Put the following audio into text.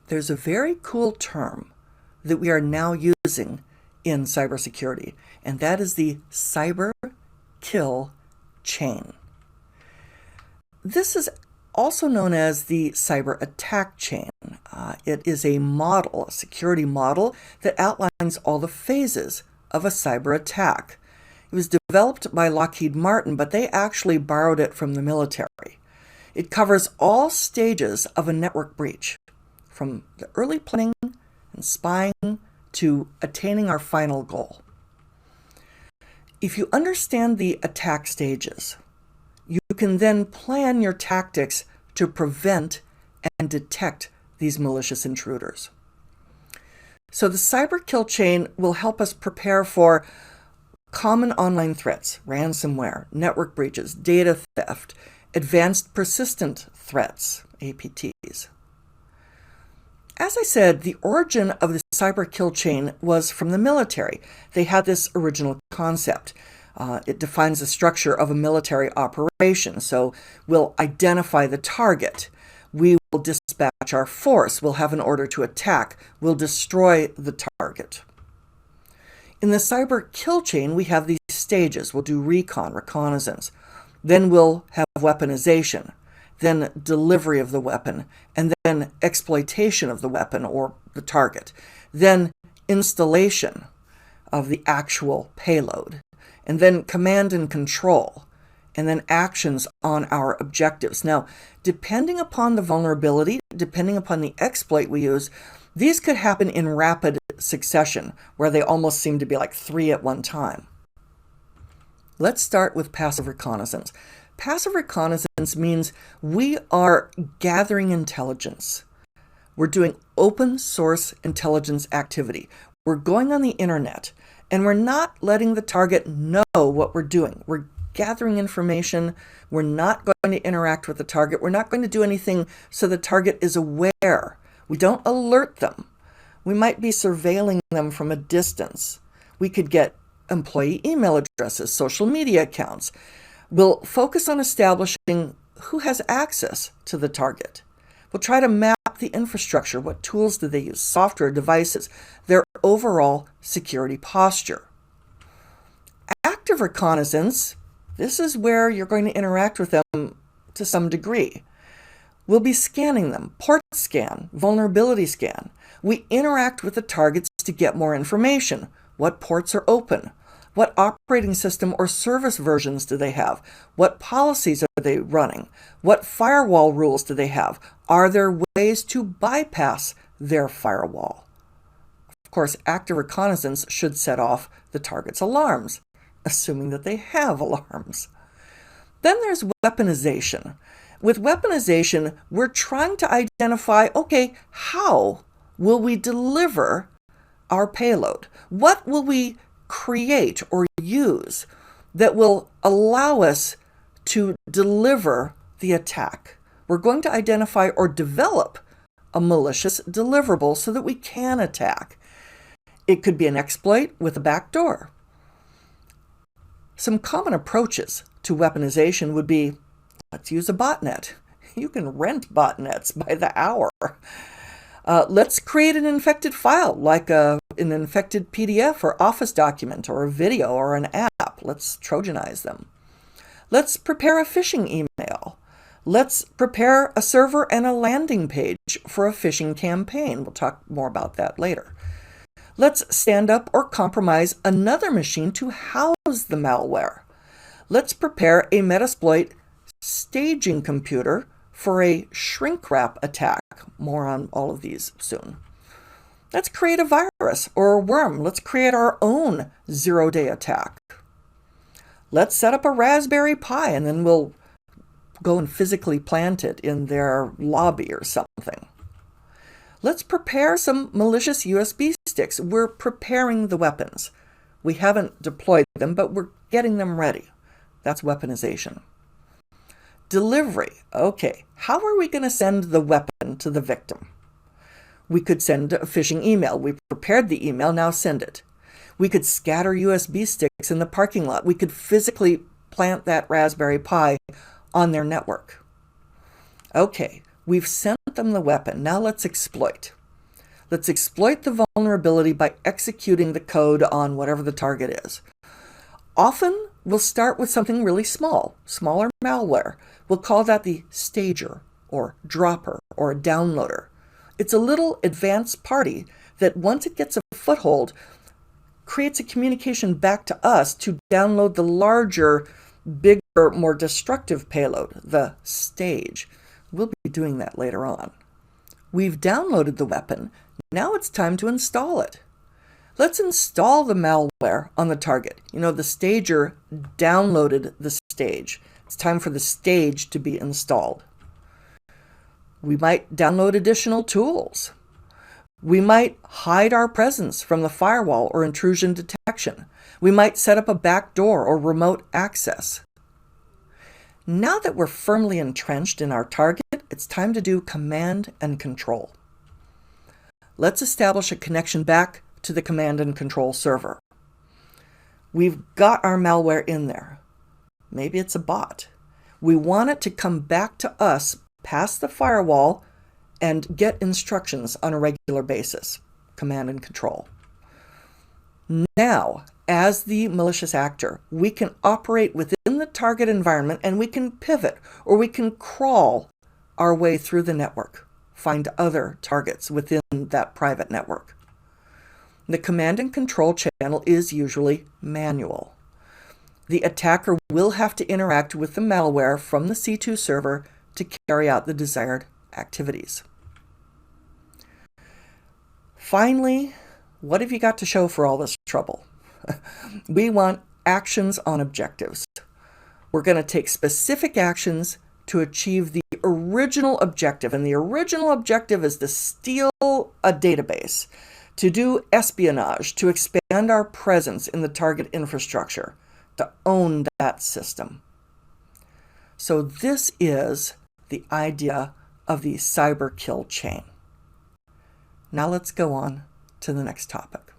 There's a very cool term that we are now using in cybersecurity, and that is the cyber kill chain. This is also known as the cyber attack chain. It is a model, a security model, that outlines all the phases of a cyber attack. It was developed by Lockheed Martin, but they actually borrowed it from the military. It covers all stages of a network breach, from the early planning and spying to attaining our final goal. If you understand the attack stages, you can then plan your tactics to prevent and detect these malicious intruders. So the cyber kill chain will help us prepare for common online threats, ransomware, network breaches, data theft, advanced persistent threats, APTs. As I said, the origin of the cyber kill chain was from the military. They had this original concept. It defines the structure of a military operation. So we'll identify the target. We will dispatch our force. We'll have an order to attack. We'll destroy the target. In the cyber kill chain, we have these stages. We'll do recon, reconnaissance. Then we'll have weaponization, then delivery of the weapon, and then exploitation of the weapon or the target, then installation of the actual payload, and then command and control, and then actions on our objectives. Now, depending upon the vulnerability, depending upon the exploit we use, these could happen in rapid succession, where they almost seem to be like 3 at one time. Let's start with passive reconnaissance. Passive reconnaissance means we are gathering intelligence. We're doing open source intelligence activity. We're going on the internet, and we're not letting the target know what we're doing. We're gathering information. We're not going to interact with the target. We're not going to do anything so the target is aware. We don't alert them. We might be surveilling them from a distance. We could get employee email addresses, social media accounts. We'll focus on establishing who has access to the target. We'll try to map the infrastructure. What tools do they use? Software, devices, their overall security posture. Active reconnaissance, this is where you're going to interact with them to some degree. We'll be scanning them, port scan, vulnerability scan. We interact with the targets to get more information. What ports are open? What operating system or service versions do they have? What policies are they running? What firewall rules do they have? Are there ways to bypass their firewall? Of course, active reconnaissance should set off the target's alarms, assuming that they have alarms. Then there's weaponization. With weaponization, we're trying to identify, okay, how will we deliver our payload? What will we create or use that will allow us to deliver the attack? We're going to identify or develop a malicious deliverable so that we can attack. It could be an exploit with a backdoor. Some common approaches to weaponization would be, let's use a botnet. You can rent botnets by the hour. Let's create an infected file, like an infected PDF or Office document or a video or an app. Let's Trojanize them. Let's prepare a phishing email. Let's prepare a server and a landing page for a phishing campaign. We'll talk more about that later. Let's stand up or compromise another machine to house the malware. Let's prepare a Metasploit staging computer for a shrink wrap attack. More on all of these soon. Let's create a virus or a worm. Let's create our own zero-day attack. Let's set up a Raspberry Pi, and then we'll go and physically plant it in their lobby or something. Let's prepare some malicious USB sticks. We're preparing the weapons. We haven't deployed them, but we're getting them ready. That's weaponization. Delivery. Okay, how are we going to send the weapon to the victim? We could send a phishing email. We prepared the email, now send it. We could scatter USB sticks in the parking lot. We could physically plant that Raspberry Pi on their network. Okay, We've sent them the weapon. Now let's exploit. Let's exploit the vulnerability by executing the code on whatever the target is. Often, we'll start with something really small, smaller malware. We'll call that the stager, or dropper, or a downloader. It's a little advanced party that once it gets a foothold, creates a communication back to us to download the larger, bigger, more destructive payload, the stage. We'll be doing that later on. We've downloaded the weapon. Now it's time to install it. Let's install the malware on the target. The stager downloaded the stage. It's time for the stage to be installed. We might download additional tools. We might hide our presence from the firewall or intrusion detection. We might set up a backdoor or remote access. Now that we're firmly entrenched in our target, it's time to do command and control. Let's establish a connection back to the command and control server. We've got our malware in there. Maybe it's a bot. We want it to come back to us past the firewall and get instructions on a regular basis. Command and control. Now, as the malicious actor, we can operate within the target environment and we can pivot or we can crawl our way through the network, find other targets within that private network. The command and control channel is usually manual. The attacker will have to interact with the malware from the C2 server to carry out the desired activities. Finally, what have you got to show for all this trouble? We want actions on objectives. We're going to take specific actions to achieve the original objective. And the original objective is to steal a database, to do espionage, to expand our presence in the target infrastructure, to own that system. So this is the idea of the cyber kill chain. Now let's go on to the next topic.